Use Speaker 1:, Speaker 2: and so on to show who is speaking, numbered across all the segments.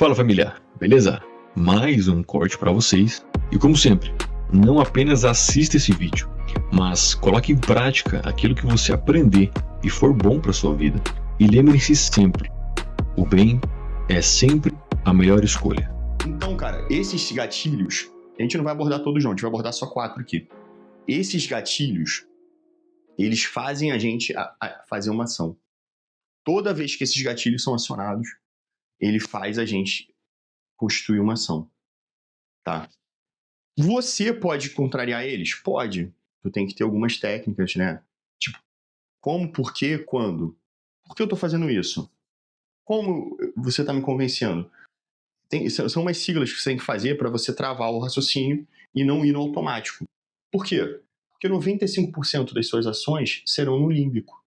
Speaker 1: Fala família, beleza? Mais um corte para vocês. E como sempre, não apenas assista esse vídeo, mas coloque em prática aquilo que você aprender e for bom para sua vida. E lembre-se sempre, o bem é sempre a melhor escolha.
Speaker 2: Então, cara, esses gatilhos, a gente não vai abordar todos não, a gente vai abordar só 4 aqui. Esses gatilhos, eles fazem a gente fazer uma ação. Toda vez que esses gatilhos são acionados, ele faz a gente constituir uma ação, tá? Você pode contrariar eles? Pode. Tu tem que ter algumas técnicas, né? Tipo, como, por quê, quando? Por que eu tô fazendo isso? Como você tá me convencendo? São umas siglas que você tem que fazer para você travar o raciocínio e não ir no automático. Por quê? Porque 95% das suas ações serão no límbico,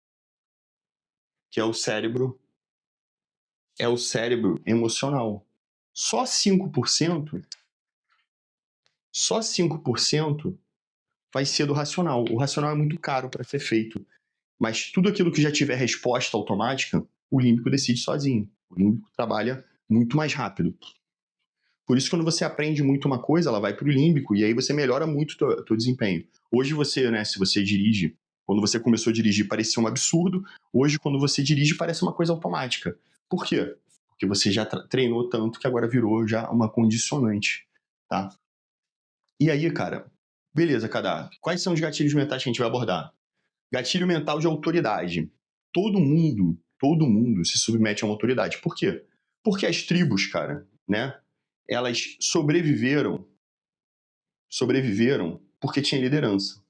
Speaker 2: que é o cérebro emocional. Só 5% vai ser do racional. O racional é muito caro para ser feito. Mas tudo aquilo que já tiver resposta automática, o límbico decide sozinho. O límbico trabalha muito mais rápido. Por isso, quando você aprende muito uma coisa, ela vai para o límbico e aí você melhora muito o teu desempenho. Hoje você, né, se você dirige, quando você começou a dirigir parecia um absurdo, hoje quando você dirige parece uma coisa automática. Por quê? Porque você já treinou tanto que agora virou já uma condicionante, tá? E aí, cara, beleza, Kadar, quais são os gatilhos mentais que a gente vai abordar? Gatilho mental de autoridade. Todo mundo se submete a uma autoridade. Por quê? Porque as tribos, cara, né, elas sobreviveram porque tinha liderança.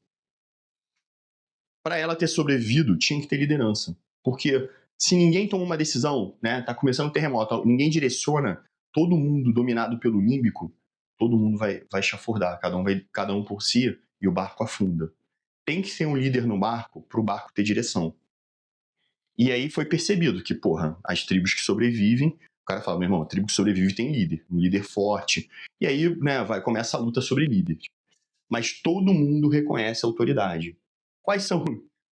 Speaker 2: Para ela ter sobrevivido, tinha que ter liderança. Porque se ninguém toma uma decisão, né, tá começando um terremoto, ninguém direciona, todo mundo dominado pelo límbico, todo mundo vai chafurdar, cada um por si, e o barco afunda. Tem que ser um líder no barco para o barco ter direção. E aí foi percebido que, porra, as tribos que sobrevivem, o cara fala, meu irmão, a tribo que sobrevive tem líder, um líder forte. E aí, né, começa a luta sobre líder. Mas todo mundo reconhece a autoridade. Quais são?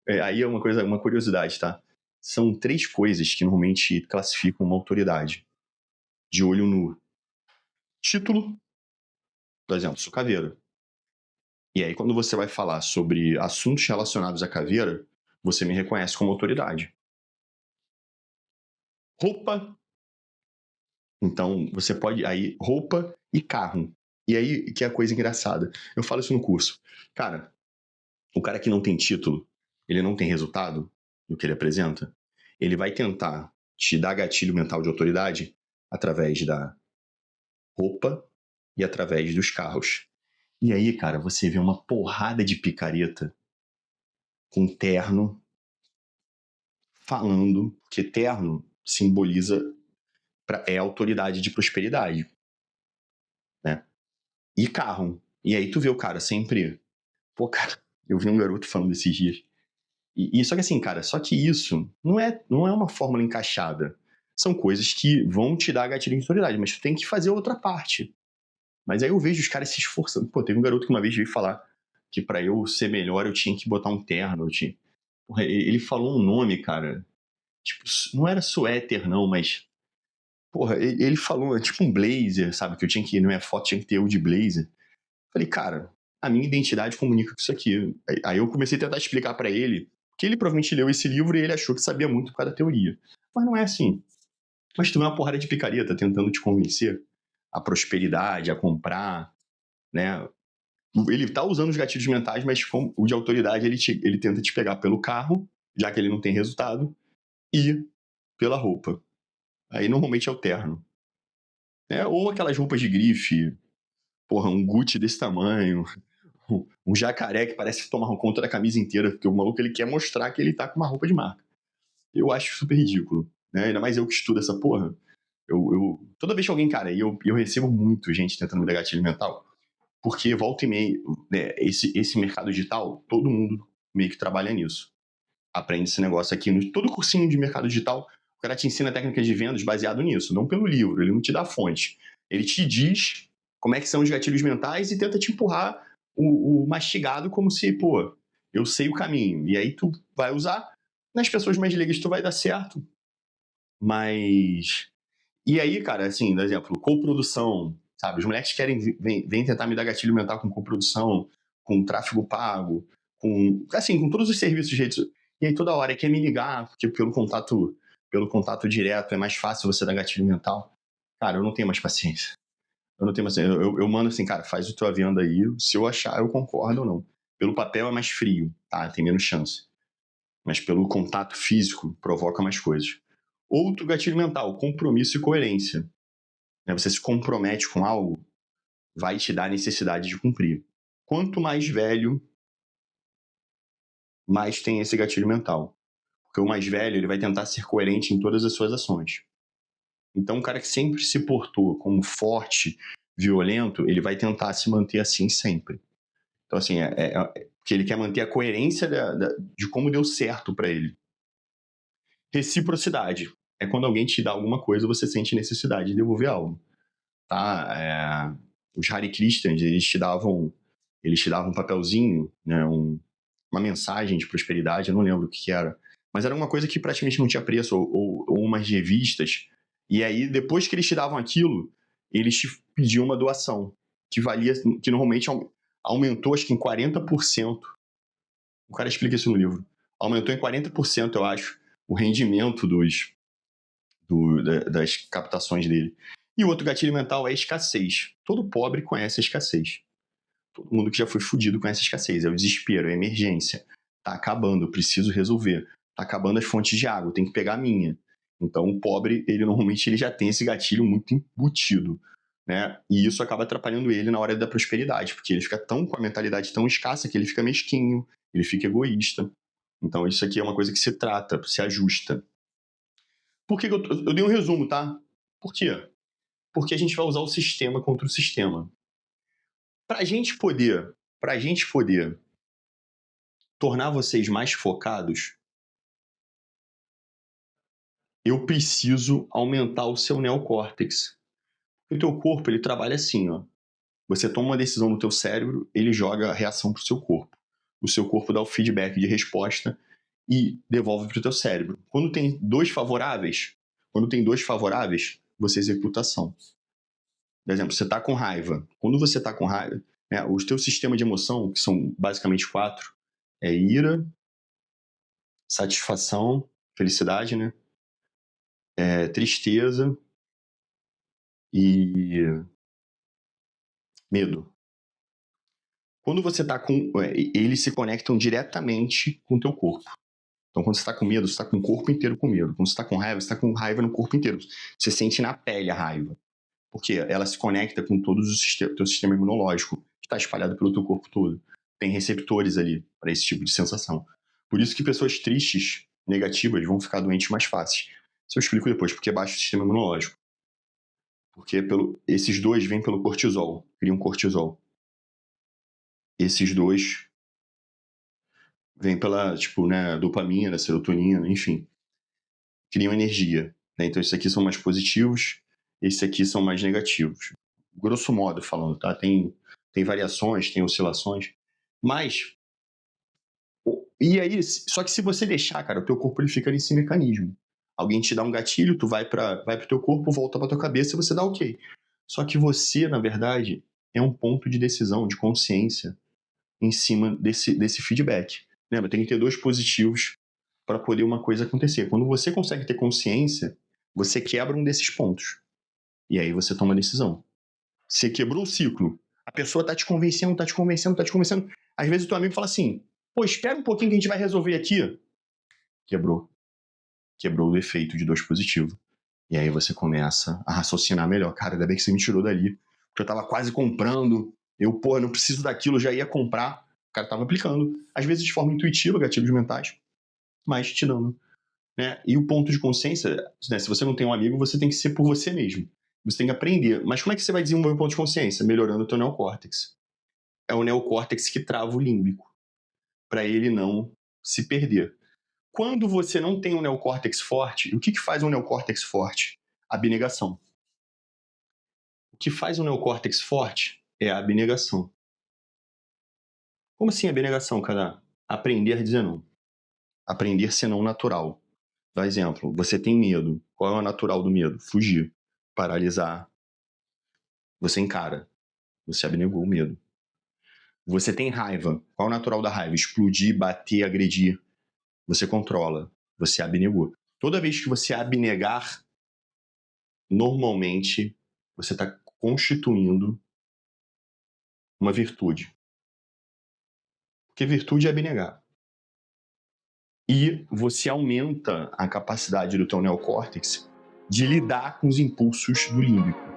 Speaker 2: Aí é uma curiosidade, tá? São 3 coisas que normalmente classificam uma autoridade. De olho no título, por exemplo, sou caveira. E aí, quando você vai falar sobre assuntos relacionados à caveira, você me reconhece como autoridade. Roupa. Então, você pode... Aí, roupa e carro. E aí, que é a coisa engraçada. Eu falo isso no curso. Cara, o cara que não tem título, ele não tem resultado do que ele apresenta, ele vai tentar te dar gatilho mental de autoridade através da roupa e através dos carros. E aí, cara, você vê uma porrada de picareta com terno falando, que terno simboliza é autoridade de prosperidade, né? E carro. E aí tu vê o cara sempre... Pô, cara, eu vi um garoto falando esses dias. E só que assim, cara, só que isso não é uma fórmula encaixada. São coisas que vão te dar gatilho de autoridade, mas tu tem que fazer outra parte. Mas aí eu vejo os caras se esforçando. Pô, teve um garoto que uma vez veio falar que pra eu ser melhor eu tinha que botar um terno. Porra, ele falou um nome, cara. Tipo, não era suéter, não, mas... Porra, ele falou, tipo um blazer, sabe? Que eu tinha que, na minha foto, tinha que ter o de blazer. Falei, cara, a minha identidade comunica com isso aqui. Aí eu comecei a tentar explicar pra ele que ele provavelmente leu esse livro e ele achou que sabia muito por causa da teoria. Mas não é assim. Mas tu é uma porrada de picareta tentando te convencer a prosperidade, a comprar, né? Ele tá usando os gatilhos mentais, mas o de autoridade ele tenta te pegar pelo carro, já que ele não tem resultado, e pela roupa. Aí normalmente é o terno. Né? Ou aquelas roupas de grife, porra, um Gucci desse tamanho, um jacaré que parece tomar conta da camisa inteira, porque o maluco ele quer mostrar que ele tá com uma roupa de marca. Eu acho super ridículo, né? Ainda mais eu que estudo essa porra. Toda vez que alguém, cara, eu recebo muito gente tentando me dar gatilho mental, porque volta e meia, né, esse mercado digital, todo mundo meio que trabalha nisso. Aprende esse negócio aqui. Todo cursinho de mercado digital, o cara te ensina técnicas de vendas baseado nisso, não pelo livro, ele não te dá fonte. Ele te diz como é que são os gatilhos mentais e tenta te empurrar o mastigado como se, pô, eu sei o caminho. E aí tu vai usar, nas pessoas mais leigas tu vai dar certo. Mas... E aí, cara, assim, por exemplo, coprodução, sabe? Os moleques vêm tentar me dar gatilho mental com coprodução, com tráfego pago, com todos os serviços de redes. E aí toda hora quer me ligar, porque pelo contato direto é mais fácil você dar gatilho mental. Cara, eu não tenho mais paciência. Eu não tenho mais paciência. Eu mando assim, cara, faz a tua venda aí, se eu achar, eu concordo ou não. Pelo papel é mais frio, tá? Tem menos chance. Mas pelo contato físico, provoca mais coisas. Outro gatilho mental, compromisso e coerência. Você se compromete com algo, vai te dar a necessidade de cumprir. Quanto mais velho, mais tem esse gatilho mental. Porque o mais velho, ele vai tentar ser coerente em todas as suas ações. Então, um cara que sempre se portou como forte, violento, ele vai tentar se manter assim sempre. Então, assim, porque ele quer manter a coerência de como deu certo para ele. Reciprocidade. É quando alguém te dá alguma coisa, você sente necessidade de devolver algo. Tá? Os Hare Krishnas, eles te davam um papelzinho, né, uma mensagem de prosperidade, eu não lembro o que era, mas era uma coisa que praticamente não tinha preço, ou umas revistas, e aí depois que eles te davam aquilo, eles te pediam uma doação, que normalmente aumentou acho que em 40%, o cara explica isso no livro, aumentou em 40%, eu acho, o rendimento das captações dele. E o outro gatilho mental é a escassez. Todo pobre conhece a escassez. Todo mundo que já foi fudido conhece a escassez. É o desespero, é a emergência. Tá acabando, eu preciso resolver. Tá acabando as fontes de água, eu tenho que pegar a minha. Então o pobre, ele normalmente já tem esse gatilho muito embutido, né? E isso acaba atrapalhando ele na hora da prosperidade, porque ele fica com a mentalidade tão escassa que ele fica mesquinho, ele fica egoísta. Então isso aqui é uma coisa que se trata, se ajusta. Por que eu dei um resumo, tá? Por quê? Porque a gente vai usar o sistema contra o sistema. Para a gente poder tornar vocês mais focados, eu preciso aumentar o seu neocórtex. O teu corpo, ele trabalha assim, ó. Você toma uma decisão no teu cérebro, ele joga a reação pro seu corpo. O seu corpo dá o feedback de resposta e devolve pro teu cérebro. Quando tem dois favoráveis, você executa a ação. Por exemplo, você está com raiva. Quando você está com raiva, né, os teus sistemas de emoção, que são basicamente 4, é ira, satisfação, felicidade, né? Tristeza e medo. Quando você está com... eles se conectam diretamente com o teu corpo. Então, quando você está com medo, você está com o corpo inteiro com medo. Quando você está com raiva, você está com raiva no corpo inteiro. Você sente na pele a raiva. Porque ela se conecta com todo o teu sistema imunológico, que está espalhado pelo teu corpo todo. Tem receptores ali para esse tipo de sensação. Por isso que pessoas tristes, negativas, vão ficar doentes mais fáceis. Isso eu explico depois, porque baixa o sistema imunológico. Porque esses dois vêm pelo cortisol, criam cortisol. Esses dois vêm pela, dopamina, serotonina, enfim. Criam energia. Né? Então, esses aqui são mais positivos, esses aqui são mais negativos. Grosso modo falando, tá? Tem variações, tem oscilações, mas... E aí, só que se você deixar, cara, o teu corpo ele fica nesse mecanismo. Alguém te dá um gatilho, tu vai pro teu corpo, volta pra tua cabeça e você dá ok. Só que você, na verdade, é um ponto de decisão, de consciência em cima desse feedback. Lembra, tem que ter 2 positivos para poder uma coisa acontecer. Quando você consegue ter consciência, você quebra um desses pontos. E aí você toma a decisão. Você quebrou o ciclo. A pessoa tá te convencendo. Às vezes o teu amigo fala assim, pô, espera um pouquinho que a gente vai resolver aqui. Quebrou o efeito de 2 positivo. E aí você começa a raciocinar melhor. Cara, ainda bem que você me tirou dali. Porque eu tava quase comprando. Eu, não preciso daquilo, já ia comprar. O cara tava aplicando. Às vezes de forma intuitiva, gatilhos mentais. Mas te dando. Né? E o ponto de consciência, né? Se você não tem um amigo, você tem que ser por você mesmo. Você tem que aprender. Mas como é que você vai desenvolver o ponto de consciência? Melhorando o teu neocórtex. É o neocórtex que trava o límbico. Para ele não se perder. Quando você não tem um neocórtex forte, o que faz um neocórtex forte? Abnegação. O que faz um neocórtex forte é a abnegação. Como assim abnegação, cara? Aprender a dizer não. Aprender a ser não natural. Dá exemplo, você tem medo. Qual é o natural do medo? Fugir. paralisar. Você encara. Você abnegou o medo. Você tem raiva. Qual é o natural da raiva? Explodir, bater, agredir. Você controla. Você abnegou. Toda vez que você abnegar, normalmente você está constituindo uma virtude. Porque virtude é abnegar. E você aumenta a capacidade do teu neocórtex de lidar com os impulsos do límbico.